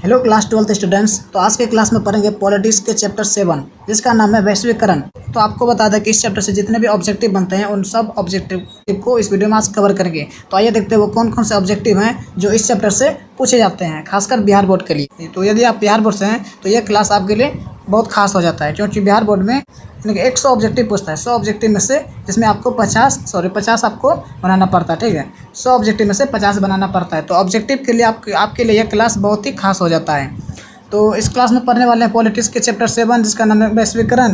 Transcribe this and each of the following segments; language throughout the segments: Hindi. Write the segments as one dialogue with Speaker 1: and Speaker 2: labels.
Speaker 1: Hello class 12th students. तो आज के क्लास में पढ़ेंगे पॉलिटिक्स के चैप्टर 7 जिसका नाम है वैश्वीकरण। तो आपको बता दें कि इस चैप्टर से जितने भी ऑब्जेक्टिव बनते हैं उन सब ऑब्जेक्टिव को इस वीडियो में आज कवर करेंगे। तो आइए देखते हैं वो कौन कौन से ऑब्जेक्टिव हैं जो इस चैप्टर से पूछे जाते हैं, खासकर बिहार बोर्ड के लिए। तो यदि आप बिहार बोर्ड से हैं तो यह क्लास आपके लिए बहुत खास हो जाता है, क्योंकि बिहार बोर्ड में 100 ऑब्जेक्टिव पूछता है। 100 ऑब्जेक्टिव में से जिसमें आपको 50 आपको बनाना पड़ता है। ठीक है, 100 ऑब्जेक्टिव में से 50 बनाना पड़ता है। तो ऑब्जेक्टिव के लिए आपके लिए यह क्लास बहुत ही खास हो जाता है। तो इस क्लास में पढ़ने वाले हैं पॉलिटिक्स के चैप्टर 7 जिसका नाम है वैश्वीकरण।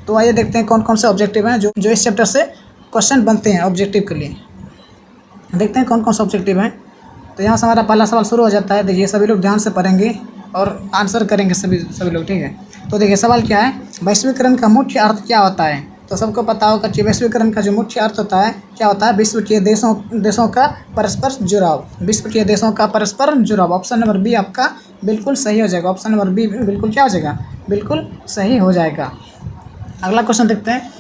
Speaker 1: तो आइए देखते हैं कौन कौन से ऑब्जेक्टिव हैं जो इस चैप्टर से क्वेश्चन बनते हैं ऑब्जेक्टिव के लिए। देखते हैं कौन कौन से ऑब्जेक्टिव हैं। तो यहाँ से हमारा पहला सवाल शुरू हो जाता है। देखिए, सभी लोग ध्यान से पढ़ेंगे और आंसर करेंगे सभी लोग। ठीक है, तो देखिए सवाल क्या है, वैश्वीकरण का मुख्य अर्थ क्या होता है। तो सबको पता होगा कि वैश्वीकरण का जो मुख्य अर्थ होता है क्या होता है, विश्व के देशों का परस्पर जुड़ाव। विश्व के देशों का परस्पर जुड़ाव। ऑप्शन नंबर बी आपका बिल्कुल सही हो जाएगा। ऑप्शन नंबर बी बिल्कुल क्या हो जाएगा, बिल्कुल सही हो जाएगा। अगला क्वेश्चन देखते हैं।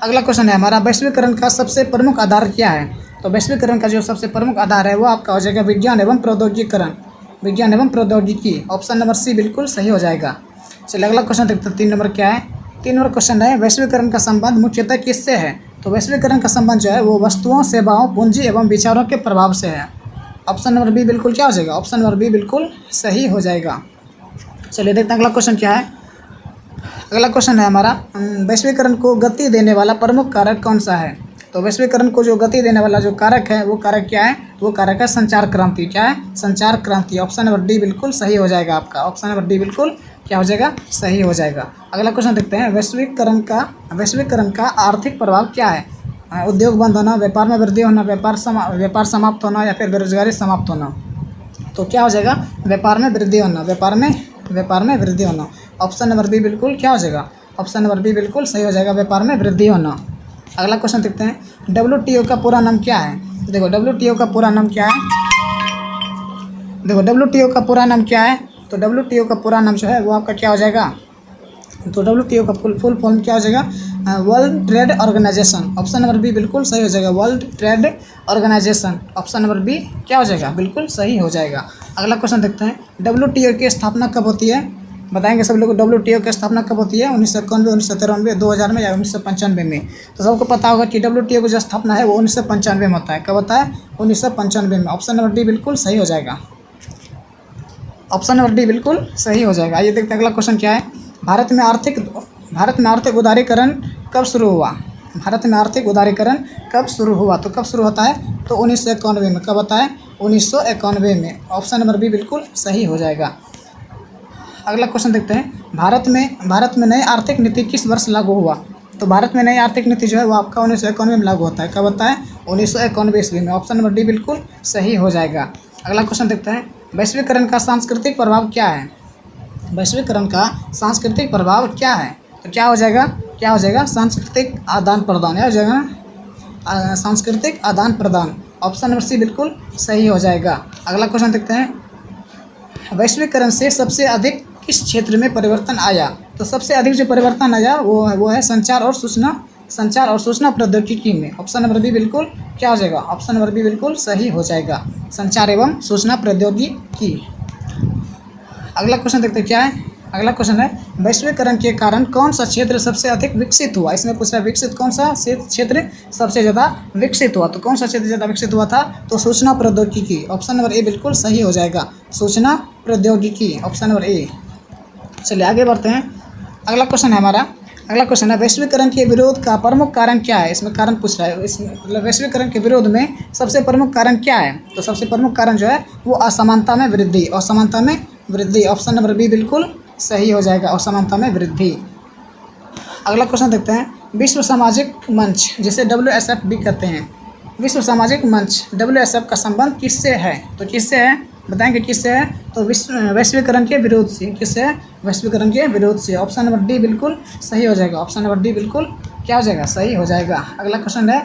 Speaker 1: अगला क्वेश्चन है हमारा, वैश्वीकरण का सबसे प्रमुख आधार क्या है। तो वैश्वीकरण का जो सबसे प्रमुख आधार है वो आपका हो जाएगा विज्ञान एवं प्रौद्योगिकीकरण। विज्ञान एवं प्रौद्योगिकी। ऑप्शन नंबर सी बिल्कुल सही हो जाएगा। चलिए अगला क्वेश्चन देखते हैं। 3 नंबर क्या है। 3 नंबर क्वेश्चन है, वैश्वीकरण का संबंध मुख्यतः किससे है। तो वैश्वीकरण का संबंध जो है वो वस्तुओं, सेवाओं, पूंजी एवं विचारों के प्रभाव से है। ऑप्शन नंबर बी बिल्कुल क्या हो जाएगा, ऑप्शन नंबर बी बिल्कुल सही हो जाएगा। चलिए देखते हैं अगला क्वेश्चन क्या है। अगला क्वेश्चन है हमारा, वैश्वीकरण को गति देने वाला प्रमुख कारक कौन सा है। तो वैश्वीकरण को जो गति देने वाला जो कारक है वो कारक क्या है, वो कारक है संचार क्रांति। क्या है, संचार क्रांति। ऑप्शन नंबर डी बिल्कुल सही हो जाएगा आपका। ऑप्शन नंबर डी बिल्कुल क्या हो जाएगा, सही हो जाएगा। अगला क्वेश्चन देखते हैं, वैश्वीकरण का आर्थिक प्रभाव क्या है। उद्योग बंद होना, व्यापार में वृद्धि होना, व्यापार समाप्त होना या फिर बेरोजगारी समाप्त होना। तो क्या हो जाएगा, व्यापार में वृद्धि होना। व्यापार में वृद्धि होना। ऑप्शन नंबर बी बिल्कुल क्या हो जाएगा, ऑप्शन नंबर बी बिल्कुल सही हो जाएगा, व्यापार में वृद्धि होना। अगला क्वेश्चन देखते हैं, WTO का पूरा नाम क्या है। देखो WTO का पूरा नाम क्या है। देखो WTO का पूरा नाम क्या है। तो WTO का पूरा नाम जो है वो आपका क्या हो जाएगा। तो WTO का फुल फॉर्म क्या हो जाएगा, world trade organization. Option number B बिल्कुल सही हो जाएगा, world trade organization. Option number B क्या हो जाएगा, बिल्कुल सही हो जाएगा। अगला क्वेश्चन देखते हैं, WTO की स्थापना कब होती है। बताएंगे सब लोग WTO की स्थापना कब होती है, 1991, 1993, 2000 में या 1995 में। तो सबको पता होगा कि WTO की जो स्थापना है वो 1995 में होता है। कब होता है, 1995 में। ऑप्शन नंबर डी बिल्कुल सही हो जाएगा। ऑप्शन नंबर डी बिल्कुल सही हो जाएगा। आइए देखते हैं अगला क्वेश्चन क्या है, भारत में आर्थिक उदारीकरण कब शुरू हुआ। भारत में आर्थिक उदारीकरण कब शुरू हुआ। तो कब शुरू होता है, तो 1991 में। कब होता है, 1991 में। ऑप्शन नंबर बी बिल्कुल सही हो जाएगा। अगला क्वेश्चन देखते हैं, भारत में नई आर्थिक नीति किस वर्ष लागू हुआ। तो भारत में नई आर्थिक नीति जो है वो आपका 1991 में लागू होता है। कब होता है, 1991 ईस्वी में। ऑप्शन नंबर डी बिल्कुल सही हो जाएगा। अगला क्वेश्चन देखते हैं, वैश्वीकरण का सांस्कृतिक प्रभाव क्या है। वैश्वीकरण का सांस्कृतिक प्रभाव क्या है। तो क्या हो जाएगा, सांस्कृतिक आदान प्रदान। हो जाएगा सांस्कृतिक आदान प्रदान। ऑप्शन नंबर सी बिल्कुल सही हो जाएगा। अगला क्वेश्चन देखते हैं, वैश्वीकरण से सबसे अधिक किस क्षेत्र में परिवर्तन आया। तो सबसे अधिक जो परिवर्तन आया वो है संचार और सूचना प्रौद्योगिकी में। ऑप्शन नंबर बी बिल्कुल क्या हो जाएगा, ऑप्शन नंबर बी बिल्कुल सही हो जाएगा, संचार एवं सूचना प्रौद्योगिकी। अगला क्वेश्चन देखते हैं क्या है। अगला क्वेश्चन है, वैश्वीकरण के कारण कौन सा क्षेत्र सबसे अधिक विकसित हुआ। इसमें पूछ रहा है विकसित कौन सा क्षेत्र सबसे ज़्यादा विकसित हुआ। तो कौन सा क्षेत्र ज़्यादा विकसित हुआ था, तो सूचना प्रौद्योगिकी। ऑप्शन नंबर ए बिल्कुल सही हो जाएगा, सूचना प्रौद्योगिकी। Option number A. चलिए आगे बढ़ते हैं। अगला क्वेश्चन है हमारा, अगला क्वेश्चन है, वैश्वीकरण के विरोध का प्रमुख कारण क्या है। इसमें कारण पूछ रहा है, इसमें मतलब वैश्वीकरण के विरोध में सबसे प्रमुख कारण क्या है। तो सबसे प्रमुख कारण जो है वो असमानता में वृद्धि। असमानता में वृद्धि। ऑप्शन नंबर बी बिल्कुल सही हो जाएगा, असमानता में वृद्धि। अगला क्वेश्चन देखते हैं, विश्व सामाजिक मंच जिसे WSF भी कहते हैं, विश्व सामाजिक मंच WSF का संबंध किससे है। तो किससे है, बताएंगे किससे है। तो वैश्वीकरण के विरोध से। किससे है, वैश्वीकरण के विरोध से। ऑप्शन नंबर डी बिल्कुल सही हो जाएगा। ऑप्शन नंबर डी बिल्कुल क्या हो जाएगा, सही हो जाएगा। अगला क्वेश्चन है,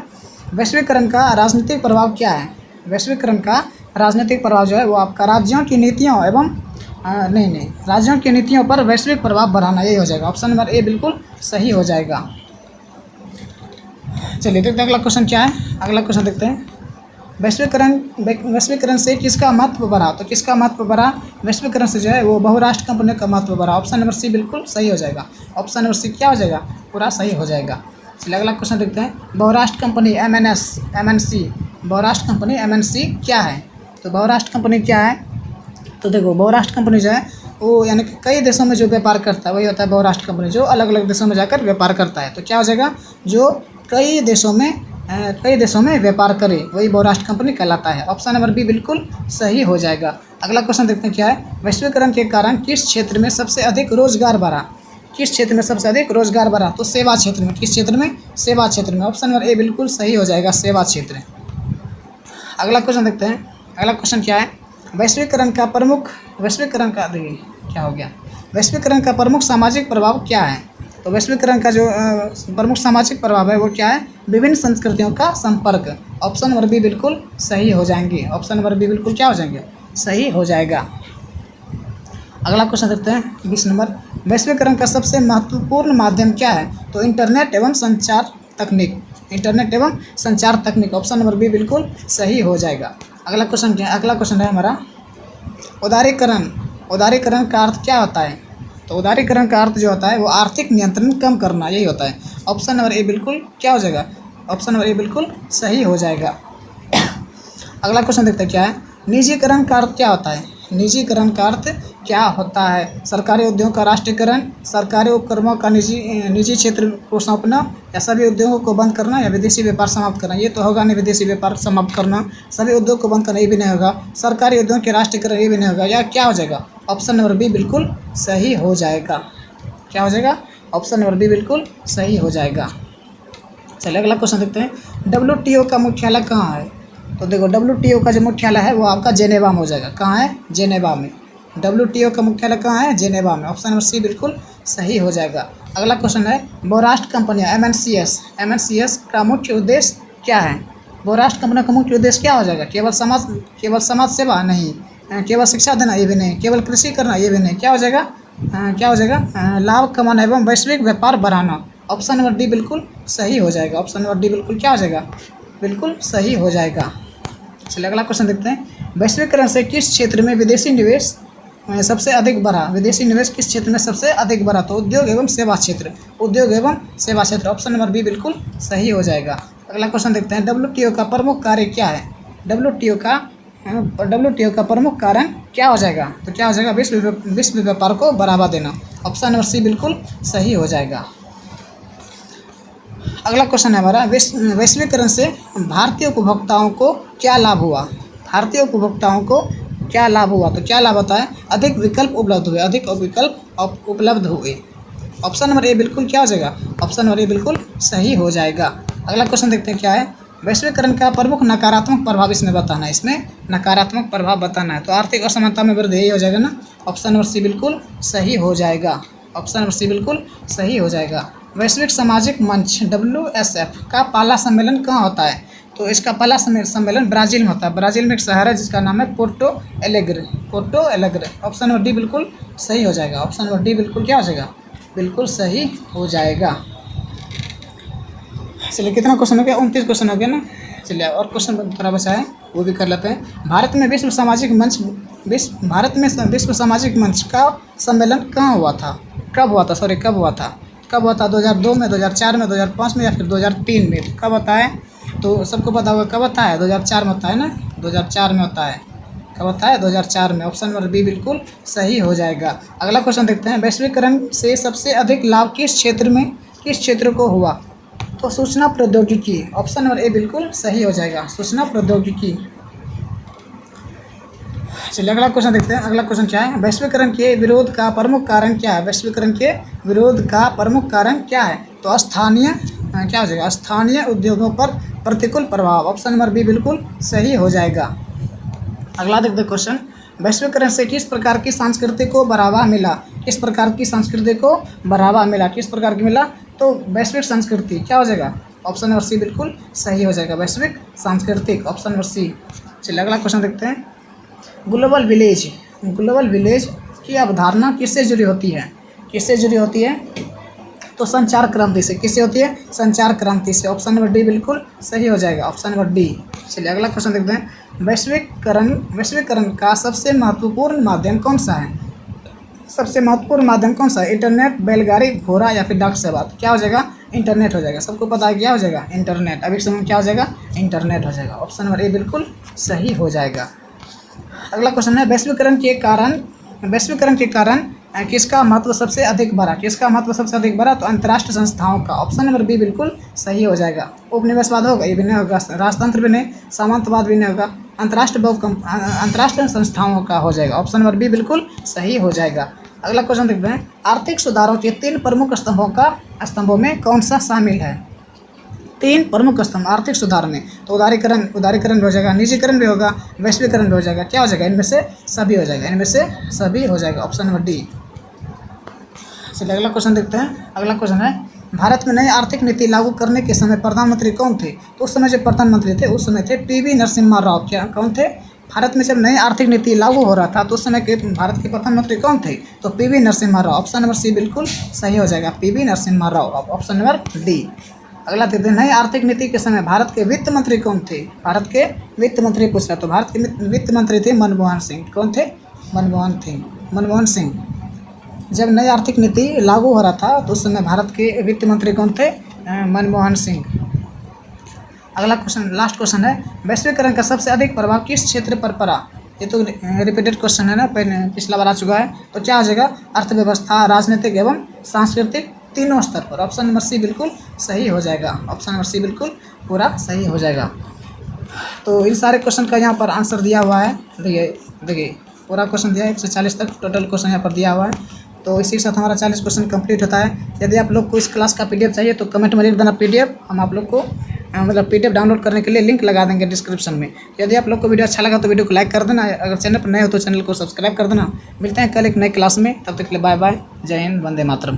Speaker 1: वैश्वीकरण का राजनीतिक प्रभाव क्या है। वैश्वीकरण का राजनीतिक प्रभाव जो है वो आपका राज्यों की नीतियों एवं राज्यों की नीतियों पर वैश्विक प्रभाव बढ़ाना, यही हो जाएगा। ऑप्शन नंबर ए बिल्कुल सही हो जाएगा। चलिए देखते हैं अगला क्वेश्चन क्या है। अगला क्वेश्चन देखते हैं, वैश्वीकरण से किसका महत्व बढ़ा? तो किसका महत्व बढ़ा? वैश्वीकरण से जो है वो बहुराष्ट्र कंपनियों का महत्व बढ़ा। ऑप्शन नंबर सी बिल्कुल सही हो जाएगा। ऑप्शन नंबर सी क्या हो जाएगा? पूरा सही हो जाएगा। चलिए अगला क्वेश्चन देखते हैं। बहुराष्ट्र कंपनी MNC बहुराष्ट्र कंपनी MNC क्या है? तो बहुराष्ट्र कंपनी क्या है? तो देखो बहुराष्ट्र कंपनी जो है वो यानी कि कई देशों में जो व्यापार करता है वही होता है बहुराष्ट्र कंपनी, जो अलग अलग देशों में जाकर व्यापार करता है। तो क्या हो जाएगा? जो कई देशों में व्यापार करे वही बहुराष्ट्र कंपनी कहलाता है। ऑप्शन नंबर बी बिल्कुल सही हो जाएगा। अगला क्वेश्चन देखते हैं क्या है। वैश्वीकरण के कारण किस क्षेत्र में सबसे अधिक रोजगार बढ़ा? किस क्षेत्र में सबसे अधिक रोजगार बढ़ा? तो सेवा क्षेत्र में। किस क्षेत्र में? सेवा क्षेत्र में। ऑप्शन नंबर ए बिल्कुल सही हो जाएगा, सेवा क्षेत्र। अगला क्वेश्चन देखते हैं। अगला क्वेश्चन क्या है। वैश्वीकरण का देखिए क्या हो गया। वैश्वीकरण का प्रमुख सामाजिक प्रभाव क्या है? तो वैश्वीकरण का जो प्रमुख सामाजिक प्रभाव है वो क्या है? विभिन्न संस्कृतियों का संपर्क। ऑप्शन नंबर बी बिल्कुल सही हो जाएंगे। ऑप्शन नंबर बी बिल्कुल क्या हो जाएंगे? सही हो जाएगा। अगला क्वेश्चन देखते हैं 20 नंबर। वैश्वीकरण का सबसे महत्वपूर्ण माध्यम क्या है? तो इंटरनेट एवं संचार तकनीक। इंटरनेट एवं संचार तकनीक। ऑप्शन नंबर बी बिल्कुल सही हो जाएगा। अगला क्वेश्चन क्या है? अगला क्वेश्चन है हमारा उदारीकरण। उदारीकरण का अर्थ क्या होता है? तो उदारीकरण का अर्थ जो होता है वो आर्थिक नियंत्रण कम करना, यही होता है। ऑप्शन नंबर ए बिल्कुल क्या हो जाएगा? ऑप्शन नंबर ए बिल्कुल सही हो जाएगा। अगला क्वेश्चन देखते हैं क्या है। निजीकरण का अर्थ क्या होता है? निजीकरण का अर्थ क्या होता है? सरकारी उद्योगों का राष्ट्रीयकरण, सरकारी उपक्रमों का निजी क्षेत्र को सौंपना, या सभी उद्योगों को बंद करना, या विदेशी व्यापार समाप्त करना। ये तो होगा नहीं, विदेशी व्यापार समाप्त करना। सभी उद्योग को बंद करना ये भी नहीं होगा। सरकारी उद्योग के राष्ट्रीयकरण ये भी नहीं होगा। या क्या हो जाएगा? ऑप्शन नंबर बी बिल्कुल सही हो जाएगा। क्या हो जाएगा? ऑप्शन नंबर बी बिल्कुल सही हो जाएगा। चलिए अगला क्वेश्चन देखते हैं। WTO का मुख्यालय कहाँ है? तो देखो WTO का जो मुख्यालय है वो आपका जेनेवा में हो जाएगा। कहाँ है? जेनेवा में। WTO का मुख्यालय कहाँ है? जेनेवा में। ऑप्शन नंबर सी बिल्कुल सही हो जाएगा। अगला क्वेश्चन है। बहुराष्ट्र कंपनियाँ MNCs का मुख्य उद्देश्य क्या है? बहुराष्ट्र कंपनियों का मुख्य उद्देश्य क्या हो जाएगा? केवल समाज सेवा नहीं, केवल शिक्षा देना ये भी नहीं, केवल कृषि करना ये भी नहीं। क्या हो जाएगा? क्या हो जाएगा? लाभ कमाना एवं वैश्विक व्यापार बढ़ाना। ऑप्शन नंबर डी बिल्कुल सही हो जाएगा। ऑप्शन नंबर डी बिल्कुल क्या हो जाएगा? बिल्कुल सही हो जाएगा। चलिए अगला क्वेश्चन देखते हैं। वैश्वीकरण से किस क्षेत्र में विदेशी निवेश सबसे अधिक बढ़ा? विदेशी निवेश किस क्षेत्र में सबसे अधिक बढ़ा? तो उद्योग एवं सेवा क्षेत्र। उद्योग एवं सेवा क्षेत्र। ऑप्शन नंबर बी बिल्कुल सही हो जाएगा। अगला क्वेश्चन देखते हैं। WTO का प्रमुख कार्य क्या है? WTO का प्रमुख कारण क्या हो जाएगा? तो क्या हो जाएगा? विश्व व्यापार को बढ़ावा देना। ऑप्शन नंबर सी बिल्कुल सही हो जाएगा। अगला क्वेश्चन है हमारा। वैश्वीकरण से भारतीय उपभोक्ताओं को क्या लाभ हुआ? भारतीय उपभोक्ताओं को क्या लाभ हुआ? तो क्या लाभ होता है? अधिक विकल्प उपलब्ध हुए। अधिक विकल्प उपलब्ध हुए। ऑप्शन नंबर ए बिल्कुल क्या हो जाएगा? ऑप्शन नंबर ए बिल्कुल सही हो जाएगा। अगला क्वेश्चन देखते हैं क्या है। वैश्वीकरण का प्रमुख नकारात्मक प्रभाव इसमें बताना है। इसमें नकारात्मक प्रभाव बताना है। तो आर्थिक असमानता में वृद्धि, यही हो जाएगा ना। ऑप्शन नंबर सी बिल्कुल सही हो जाएगा। ऑप्शन नंबर सी बिल्कुल सही हो जाएगा। वैश्विक सामाजिक मंच WSF का पहला सम्मेलन कहाँ होता है? तो इसका पहला सम्मेलन ब्राज़ील में होता है। ब्राज़ील में एक शहर है जिसका नाम है Porto Alegre. Option number D बिल्कुल सही हो जाएगा। ऑप्शन नंबर डी बिल्कुल क्या हो जाएगा? बिल्कुल सही हो जाएगा। चलिए कितना क्वेश्चन हो गया? 29 क्वेश्चन हो गया ना। चलिए और क्वेश्चन थोड़ा बचा है वो भी कर लेते हैं। भारत में विश्व सामाजिक मंच का सम्मेलन कहाँ हुआ था? कब हुआ था? 2002 में, 2004 में, 2005 में, या फिर 2003 में? कब होता है? तो सबको पता होगा कब होता है? 2004 में होता है ना। 2004 में होता है। कब होता है? 2004 में। ऑप्शन नंबर बी बिल्कुल सही हो जाएगा। अगला क्वेश्चन देखते हैं। वैश्वीकरण से सबसे अधिक लाभ किस क्षेत्र को हुआ? तो सूचना प्रौद्योगिकी। ऑप्शन नंबर ए बिल्कुल सही हो जाएगा। सूचना प्रौद्योगिकी। चलिए अगला क्वेश्चन देखते हैं। अगला क्वेश्चन क्या है। वैश्वीकरण के विरोध का प्रमुख कारण क्या है? वैश्वीकरण के विरोध का प्रमुख कारण क्या है? तो क्या हो जाएगा? स्थानीय उद्योगों पर प्रतिकूल प्रभाव। ऑप्शन नंबर बी बिल्कुल सही हो जाएगा। अगला देखते हैं क्वेश्चन। वैश्वीकरण से किस प्रकार की संस्कृति को बढ़ावा मिला? किस प्रकार की संस्कृति को बढ़ावा मिला? किस प्रकार की मिला? तो वैश्विक संस्कृति। क्या हो जाएगा? ऑप्शन नंबर सी बिल्कुल सही हो जाएगा। वैश्विक सांस्कृतिक। Option number C. चलिए अगला क्वेश्चन देखते हैं। ग्लोबल विलेज की अवधारणा किससे जुड़ी होती है? तो संचार क्रांति से। किससे होती है? संचार क्रांति से। ऑप्शन नंबर डी बिल्कुल सही हो जाएगा, ऑप्शन नंबर डी। चलिए अगला क्वेश्चन देखते हैं। वैश्वीकरण का सबसे महत्वपूर्ण माध्यम कौन सा है? सबसे महत्वपूर्ण माध्यम कौन सा है? इंटरनेट, बैलगाड़ी, घोड़ा या फिर डाक सेवा? तो क्या हो जाएगा? इंटरनेट हो जाएगा। सबको पता है क्या हो जाएगा? इंटरनेट। अभी समय क्या हो जाएगा? इंटरनेट हो जाएगा। ऑप्शन नंबर ए बिल्कुल सही हो जाएगा। अगला क्वेश्चन है, वैश्वीकरण के कारण किसका महत्व सबसे अधिक बढ़ा? किसका महत्व सबसे अधिक बढ़ा? तो अंतर्राष्ट्रीय संस्थाओं का। ऑप्शन नंबर बी बिल्कुल सही हो जाएगा। उपनिवेशवाद होगा? ये भी नहीं होगा। राजतंत्र भी नहीं, सामंतवाद भी नहीं होगा। अंतर्राष्ट्रीय संस्थाओं का हो जाएगा। ऑप्शन नंबर बी बिल्कुल सही हो जाएगा। अगला क्वेश्चन देखते हैं। आर्थिक सुधारों के 3 प्रमुख स्तंभों में कौन सा शामिल है? 3 प्रमुख स्तंभ आर्थिक सुधार में। तो उदारीकरण भी हो जाएगा, निजीकरण भी होगा, वैश्वीकरण भी हो जाएगा। क्या हो जाएगा? इनमें से सभी हो जाएगा। इनमें से सभी हो जाएगा। Option number D. चलिए अगला क्वेश्चन देखते हैं। अगला क्वेश्चन है, भारत में नई आर्थिक नीति लागू करने के समय प्रधानमंत्री कौन थे? तो उस समय जो प्रधानमंत्री थे उस समय थे पीवी नरसिम्हा राव। क्या कौन थे? भारत में जब नई आर्थिक नीति लागू हो रहा था तो उस समय के भारत के प्रधानमंत्री कौन थे? तो PV Narasimha Rao. Option number C बिल्कुल सही हो जाएगा, PV Narasimha Rao. Option number D. अगला देखते हैं, नई आर्थिक नीति के समय भारत के वित्त मंत्री कौन थे? भारत के वित्त मंत्री पूछ रहा तो भारत के वित्त मंत्री थे मनमोहन सिंह। कौन थे? मनमोहन सिंह। जब नई आर्थिक नीति लागू हो रहा था तो उस समय भारत के वित्त मंत्री कौन थे? मनमोहन सिंह। अगला क्वेश्चन, लास्ट क्वेश्चन है, वैश्वीकरण का सबसे अधिक प्रभाव किस क्षेत्र पर पड़ा? ये तो रिपीटेड क्वेश्चन है ना, पिछला बार आ चुका है। तो क्या हो जाएगा? अर्थव्यवस्था, राजनीतिक एवं सांस्कृतिक, तीनों स्तर पर। ऑप्शन नंबर सी बिल्कुल सही हो जाएगा। ऑप्शन नंबर सी बिल्कुल पूरा सही हो जाएगा। तो इन सारे क्वेश्चन का यहाँ पर आंसर दिया हुआ है। देखिए पूरा क्वेश्चन दिया है, 140 तक टोटल क्वेश्चन यहाँ पर दिया हुआ है। तो इसी के साथ हमारा 40 क्वेश्चन कंप्लीट होता है। यदि आप लोग को इस क्लास का पीडीएफ चाहिए तो कमेंट में लिख देना पीडीएफ। हम आप लोग को मतलब पीडीएफ डाउनलोड करने के लिए लिंक लगा देंगे डिस्क्रिप्शन में। यदि आप लोग को वीडियो अच्छा लगा तो वीडियो को लाइक कर देना। अगर चैनल पर नए हो तो चैनल को सब्सक्राइब कर देना। मिलते हैं कल एक नई क्लास में, तब तक के लिए बाय बाय। जय हिंद, वंदे मातरम।